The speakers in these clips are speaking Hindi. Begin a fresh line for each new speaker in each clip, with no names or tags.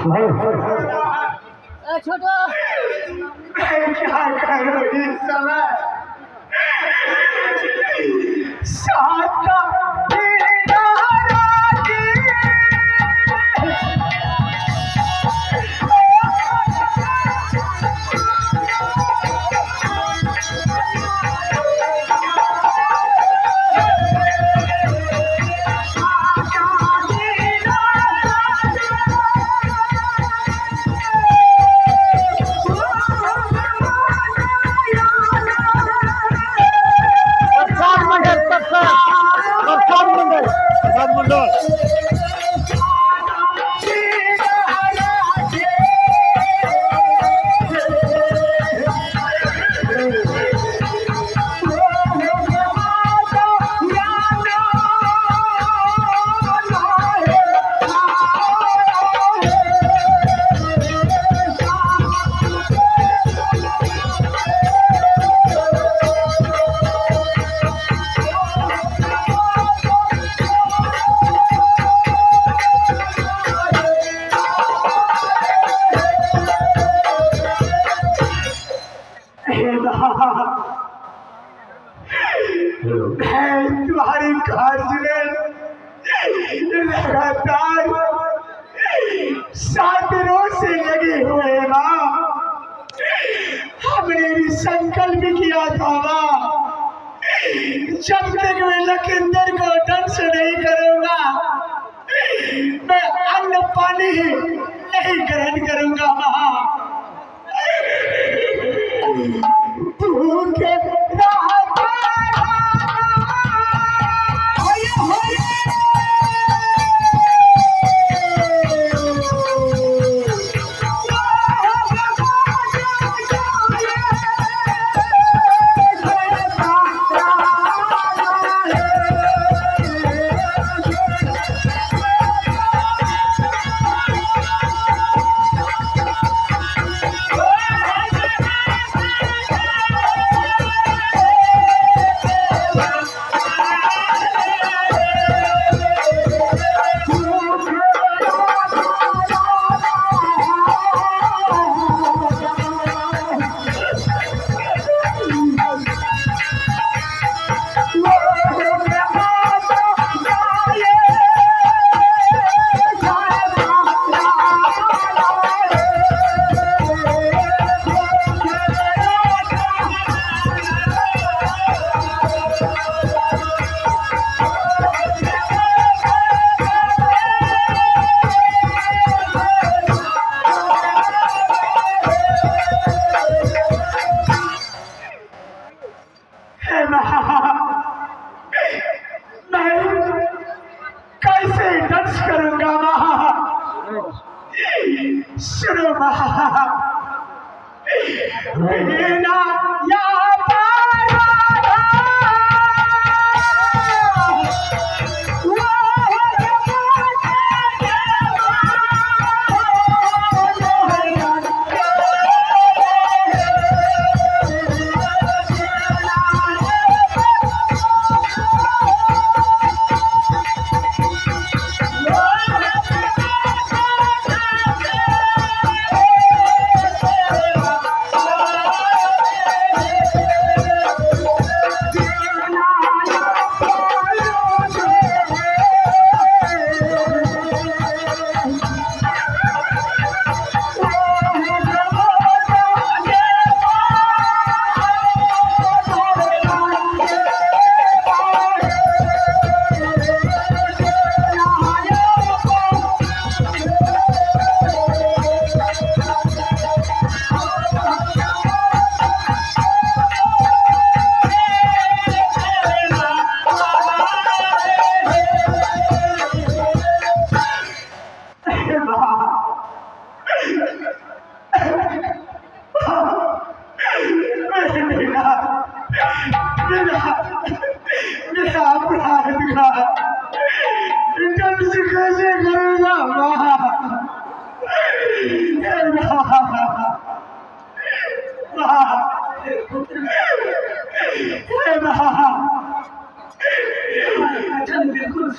छोटो
क्या करो इस समय साथ का तेरा राजी तुम्हारी काज में लगातार 7 रोज से लगे हुए माँ। हमने भी संकल्प किया था माँ, जब तक मैं लखिंदर को ढंग से नहीं करूंगा मैं अन्न पानी नहीं ग्रहण करूंगा माँ। भूखे सुनो बिना या मेरा अपराध का दंड कैसे करूँगा माँ?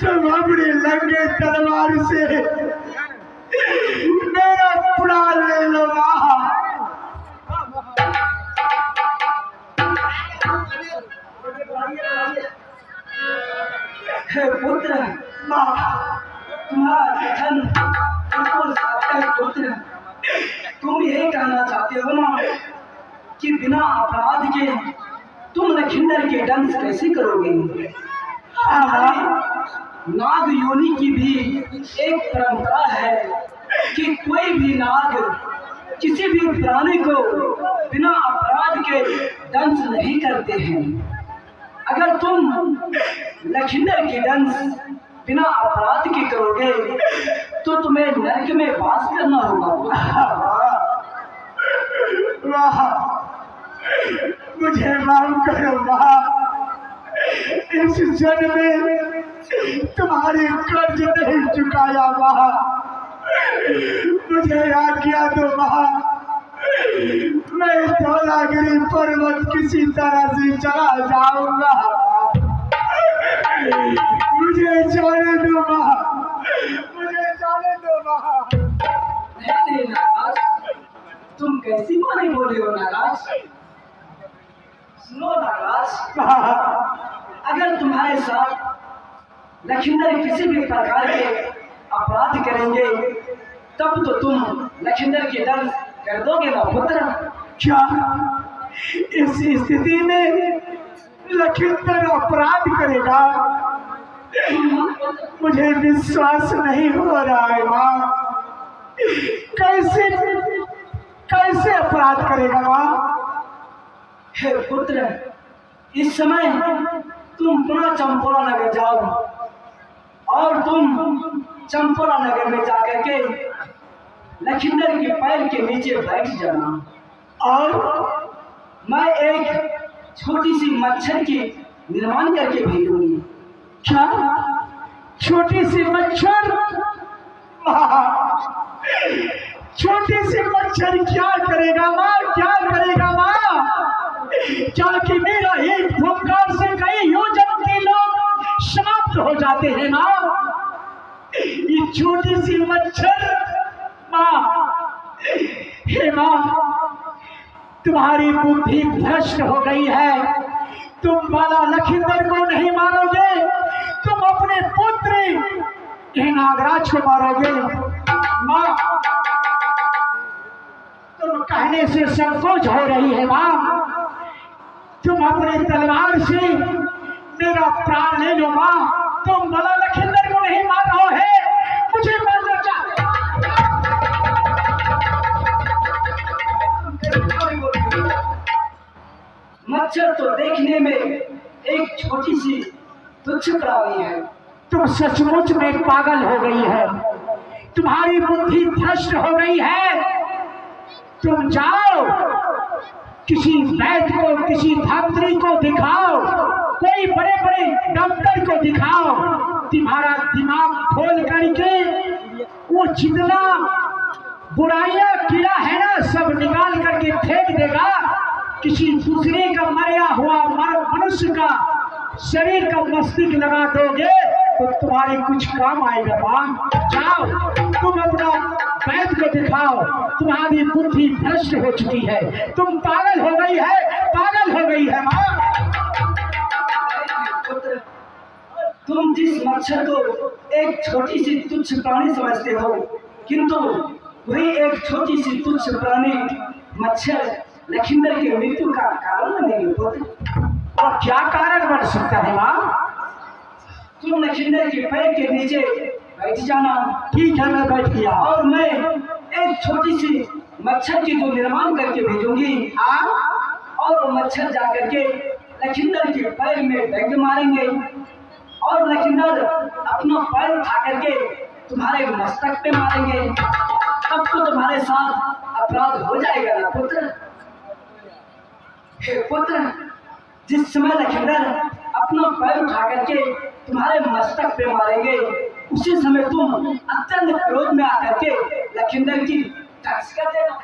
तुम अपनी लंगे तलवार से प्राण ले लो माँ।
हे पुत्र,
माँ
तुम्हारा कथन बिल्कुल सत्य है पुत्र। तुम यही कहना चाहते हो ना कि बिना अपराध के तुम लखिंदर के दंश कैसे करोगे? नाग योनि की भी एक परंपरा है कि कोई भी नाग किसी भी प्राणी को बिना अपराध के दंश नहीं करते हैं। अगर तुम लखिंदर के दंश बिना अपराध के करोगे तो तुम्हें नरक में वास करना होगा।
वाह, मुझे माफ करो माँ। इस जन्म में तुम्हारी कर्ज नहीं चुकाया माँ। मुझे आज्ञा दो माँ, मैं धौलागिरी पर्वत किसी तरह से चला जाऊंगा। मुझे जाने दो माँ, मुझे जाने दो माँ।
नहीं नाराज, तुम कैसी बातें बोले हो नाराज? सुनो नाराज, अगर तुम्हारे साथ लखिंदर किसी भी प्रकार के अपराध करेंगे तब तो तुम लखिंदर के दंश कर दोगे ना पुत्र?
क्या इस स्थिति में लखिंदर अपराध करेगा? मुझे विश्वास नहीं हो रहा है माँ। कैसे कैसे अपराध करेगा माँ?
हे पुत्र, इस समय तुम पुनः चंपोला नगर जाओ और तुम चंपोला नगर में जाकर के लखिंदर के पैर के नीचे बैठ जाना और मैं एक छोटी सी मच्छर की निर्माण करके भेजूंगी।
क्या छोटी सी मच्छर? छोटी सी मच्छर क्या करेगा माँ? क्या करेगा माँ? क्या कि मेरा एक फुंकार से कई योजन के लोग समाप्त हो जाते हैं माँ। ये छोटी सी मच्छर माँ, हे माँ, तुम्हारी बुद्धि भ्रष्ट हो गई है। तुम बाला लखिंदर को नहीं मारोगे, तुम अपने पुत्र नागराज को मारोगे। माँ, तुम कहने से संकोच हो रही है माँ। तुम अपने तलवार से मेरा प्राण ले लो माँ। तुम बाला लखिंदर को नहीं मार रहे है, मुझे मारना चाहते।
मच्छर तो देखने में एक छोटी सी तुच्छ प्राणी है।
तुम सचमुच में पागल हो गई है, तुम्हारी बुद्धि भ्रष्ट हो गई है। तुम जाओ, किसी वैद्य को, किसी धात्री को दिखाओ, कोई बड़े बड़े डॉक्टर को दिखाओ। तुम्हारा दिमाग खोल करके वो जितना बुराइयां कीड़ा है ना सब निकाल करके फेंक देगा। किसी दूसरे का मरा हुआ मनुष्य का शरीर का मस्तिष्क लगा दोगे तो तुम्हारे कुछ काम आएगा माँ। जाओ, तुम अपना वैद्य को दिखाओ। तुम्हारी बुद्धि भ्रष्ट हो चुकी है, तुम पागल हो गई है, पागल हो गई है माँ।
तुम जिस मच्छर को एक छोटी सी तुच्छ प्राणी समझते हो, किंतु वही एक छोटी सी तुच्छ प्राणी मच्छर लखिंदर की मृत्यु का कारण बनेगी पुत्र।
और क्या कारण बन सकता है माँ?
तुम लखिंदर के पैर के नीचे बैठ जाना।
ठीक है, मैं बैठ गया।
और मैं एक छोटी सी मच्छर की जो निर्माण करके भेजूंगी और वो मच्छर जा करके लखिंदर के पैर में डंक मारेंगे और लखिंदर अपना पैर उठा करके तुम्हारे मस्तक पे मारेंगे। तब तो तुम्हारे साथ अपराध हो जाएगा ना पुत्र। हे पुत्र, जिस समय लखिंदर अपना पैर उठा करके तुम्हारे मस्तक पे मारेंगे उसी समय तुम अत्यंत क्रोध में आकर के लखिंदर की टच कर देना।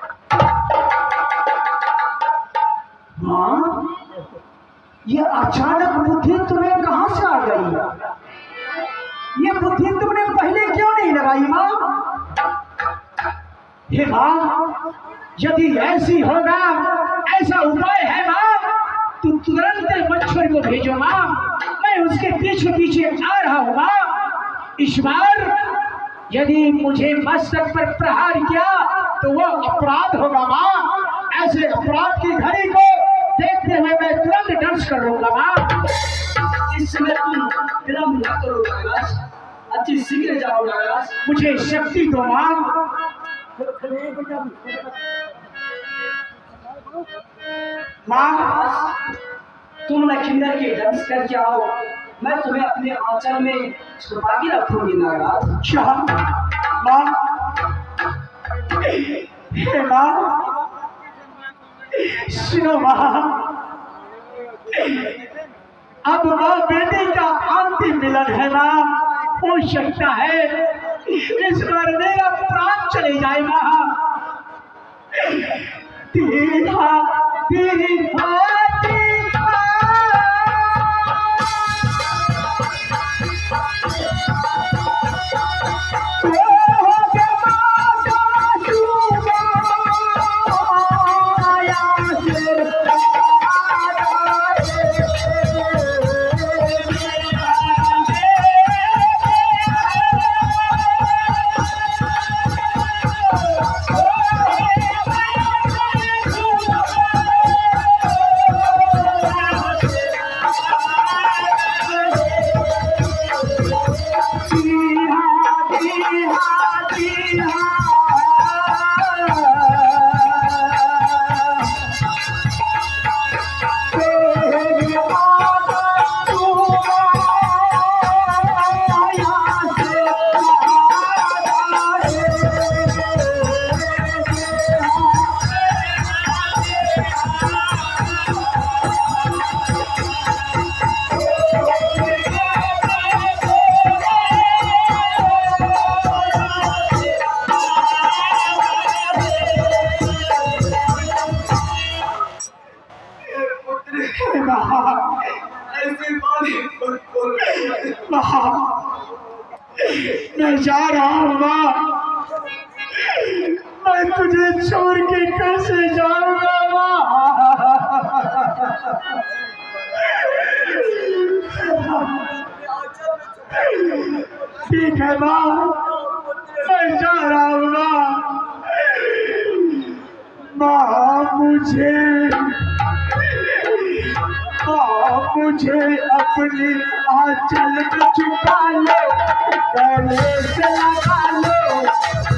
हाँ, ये अचानक बुद्धि तुम्हें कहाँ से आ गई? ये बुद्धि तुमने पहले क्यों नहीं लगाई माँ? हे माँ, यदि ऐसी होगा, ऐसा उपाय है माँ, तो तुरंत मच्छर को भेजो माँ, मैं उसके पीछे पीछे आ रहा हूँ माँ। इस बार यदि मुझे मस्तक पर प्रहार किया तो वह अपराध होगा माँ। ऐसे अपराध की घड़ी को देखते हुए मैं तुरंत दंश कर लूंगा माँ।
इस समय तुम विलंब न करो नागराज, अति शीघ्र जाओ नागराज।
मुझे शक्ति दो माँ। माँ,
तुम लखिंदर के दंश करके आओ, मैं तुम्हें अपने आंचल में छुपा के रखूंगी नागराज।
अच्छा माँ। हे माँ, सुनो माँ, अब माँ बेटी का अंतिम मिलन है माँ। हो सकता है इस बार मेरा प्राण चले जाए माँ। दीदा दीदा मैं जा रहा हूँ माँ। मैं तुझे छोड़ के कैसे जाऊंगा माँ। ठीक है माँ, मैं जा रहा हूँ माँ। माँ मुझे अपनी आंचल में छुपा लो, गले से लगा लो।